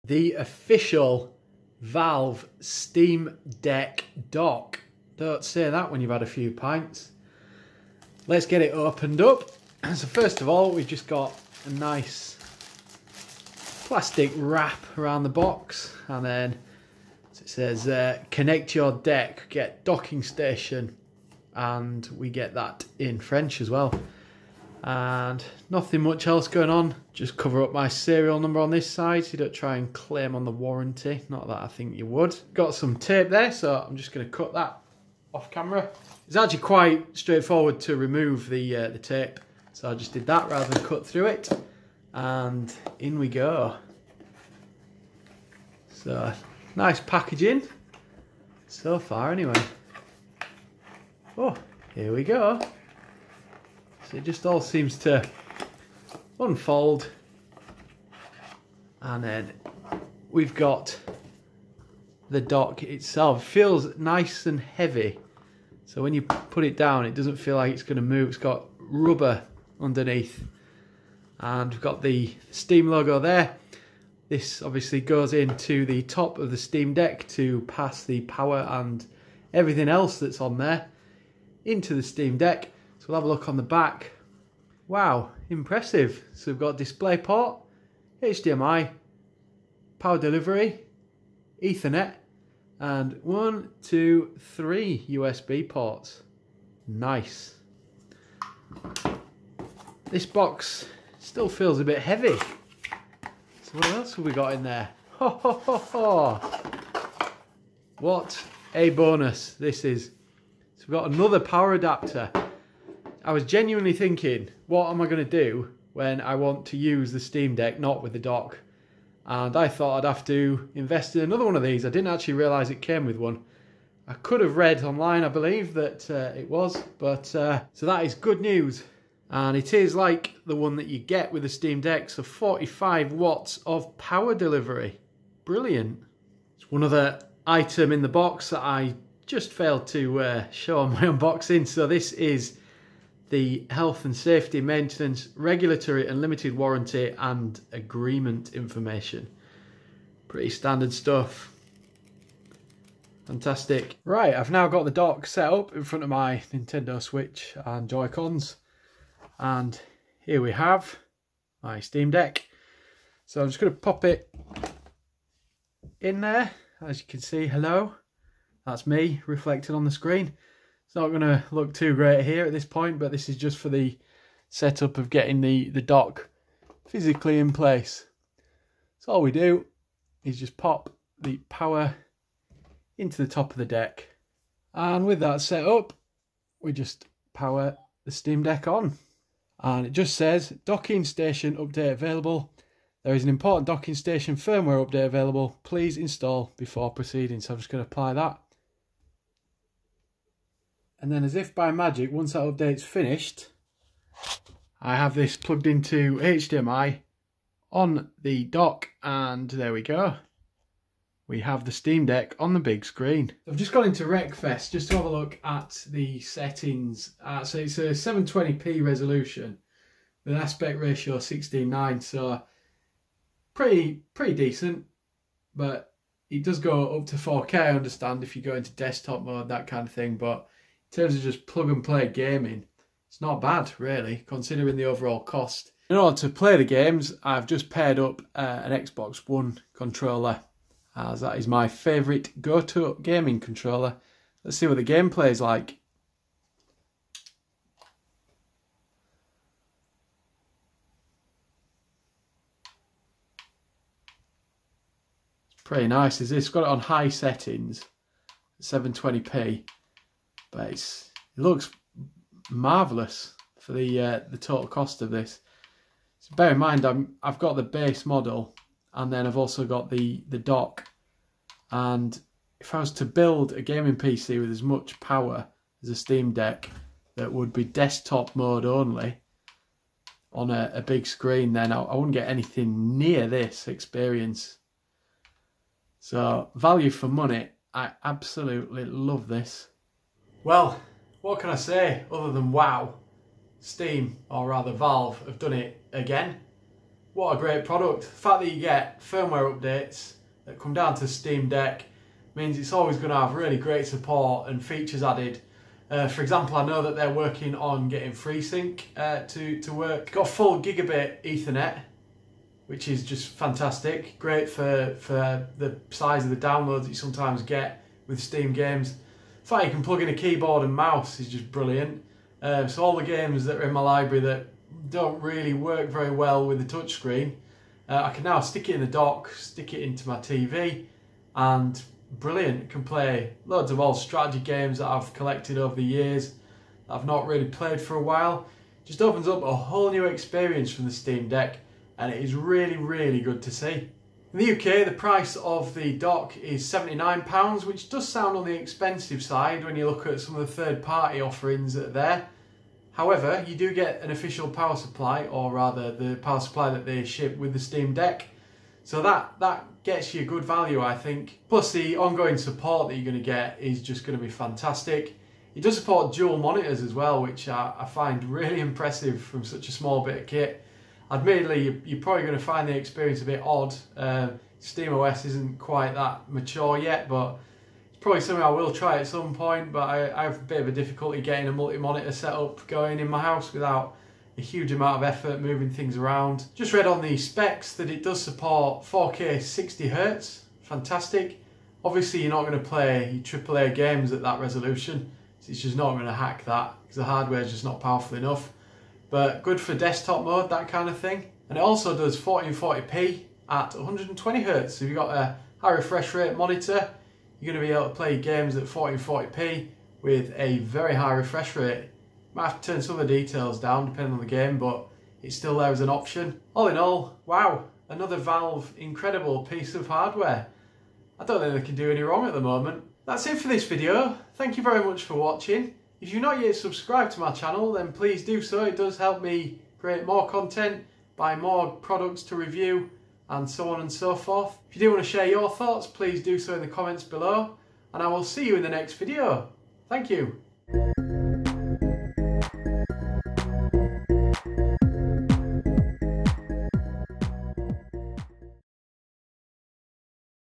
The official Valve Steam Deck dock. Don't say that when you've had a few pints. Let's get it opened up. So first of all, we've just got a nice plastic wrap around the box, and then it says connect your deck, get docking station, and we get that in French as well. And nothing much else going on, just cover up my serial number on this side so you don't try and claim on the warranty, not that I think you would. Got some tape there, so I'm just going to cut that off camera. It's actually quite straightforward to remove the tape, so I just did that rather than cut through it, and in we go. So nice packaging so far anyway. Oh, here we go. So it just all seems to unfold, and then we've got the dock itself. It feels nice and heavy, so when you put it down it doesn't feel like it's going to move. It's got rubber underneath, and we've got the Steam logo there. This obviously goes into the top of the Steam Deck to pass the power and everything else that's on there into the Steam Deck. So we'll have a look on the back. Wow, impressive. So we've got DisplayPort, HDMI, power delivery, Ethernet, and 1, 2, 3 USB ports. Nice. This box still feels a bit heavy. So what else have we got in there? Ho ho ho ho! What a bonus this is. So we've got another power adapter. I was genuinely thinking, what am I going to do when I want to use the Steam Deck not with the dock? And I thought I'd have to invest in another one of these. I didn't actually realise it came with one. I could have read online, I believe, that it was, but so that is good news. And it is like the one that you get with the Steam Deck, so 45 watts of power delivery. Brilliant. It's one other item in the box that I just failed to show on my unboxing. So this is the health and safety, maintenance, regulatory and limited warranty and agreement information. Pretty standard stuff. Fantastic. Right, I've now got the dock set up in front of my Nintendo Switch and Joy-Cons. And here we have my Steam Deck. So I'm just going to pop it in there. As you can see, hello. That's me reflected on the screen. It's not going to look too great here at this point, but this is just for the setup of getting the dock physically in place. So all we do is just pop the power into the top of the deck. And with that set up, we just power the Steam Deck on. And it just says, docking station update available. There is an important docking station firmware update available. Please install before proceeding. So I'm just going to apply that. And then as if by magic, once that update's finished, I have this plugged into HDMI on the dock, and there we go. We have the Steam Deck on the big screen. I've just gone into Wreckfest just to have a look at the settings. So it's a 720p resolution with an aspect ratio 16:9, so pretty decent, but it does go up to 4K, I understand, if you go into desktop mode, that kind of thing, but in terms of just plug and play gaming, it's not bad really, considering the overall cost. In order to play the games, I've just paired up an Xbox One controller, as that is my favourite go-to gaming controller. Let's see what the gameplay is like. It's pretty nice, is this? It's got it on high settings, 720p, but it looks marvellous for the total cost of this. So bear in mind, I've got the base model, and then I've also got the dock, and if I was to build a gaming PC with as much power as a Steam Deck that would be desktop mode only on a big screen, then I wouldn't get anything near this experience. So value for money, I absolutely love this. Well, what can I say other than wow? Steam, or rather Valve, have done it again. what a great product. The fact that you get firmware updates that come down to Steam Deck means it's always going to have really great support and features added. For example, I know that they're working on getting FreeSync to work. Got full gigabit Ethernet, which is just fantastic. Great for the size of the downloads that you sometimes get with Steam games. The fact you can plug in a keyboard and mouse is just brilliant. So all the games that are in my library that don't really work very well with the touchscreen, I can now stick it in the dock, stick it into my TV, and brilliant. Can play loads of old strategy games that I've collected over the years that I've not really played for a while. Just opens up a whole new experience from the Steam Deck, and it is really, really good to see. In the UK, the price of the dock is £79, which does sound on the expensive side when you look at some of the third-party offerings that are there. However, you do get an official power supply, or rather the power supply that they ship with the Steam Deck. So that gets you good value, I think. Plus the ongoing support that you're going to get is just going to be fantastic. It does support dual monitors as well, which I find really impressive from such a small bit of kit. Admittedly, you're probably going to find the experience a bit odd. SteamOS isn't quite that mature yet, but it's probably something I will try at some point. But I have a bit of a difficulty getting a multi-monitor setup going in my house without a huge amount of effort moving things around. Just read on the specs that it does support 4K 60Hz. Fantastic. Obviously, you're not going to play your AAA games at that resolution. So it's just not going to hack that because the hardware is just not powerful enough. But good for desktop mode, that kind of thing. And it also does 1440p at 120Hz. So if you've got a high refresh rate monitor, you're going to be able to play games at 1440p with a very high refresh rate. Might have to turn some of the details down depending on the game, but it's still there as an option. All in all, wow, another Valve incredible piece of hardware. I don't think they can do any wrong at the moment. That's it for this video. Thank you very much for watching. If you've not yet subscribed to my channel, then please do so. It does help me create more content, buy more products to review, and so on and so forth. If you do want to share your thoughts, please do so in the comments below, and I will see you in the next video. Thank you.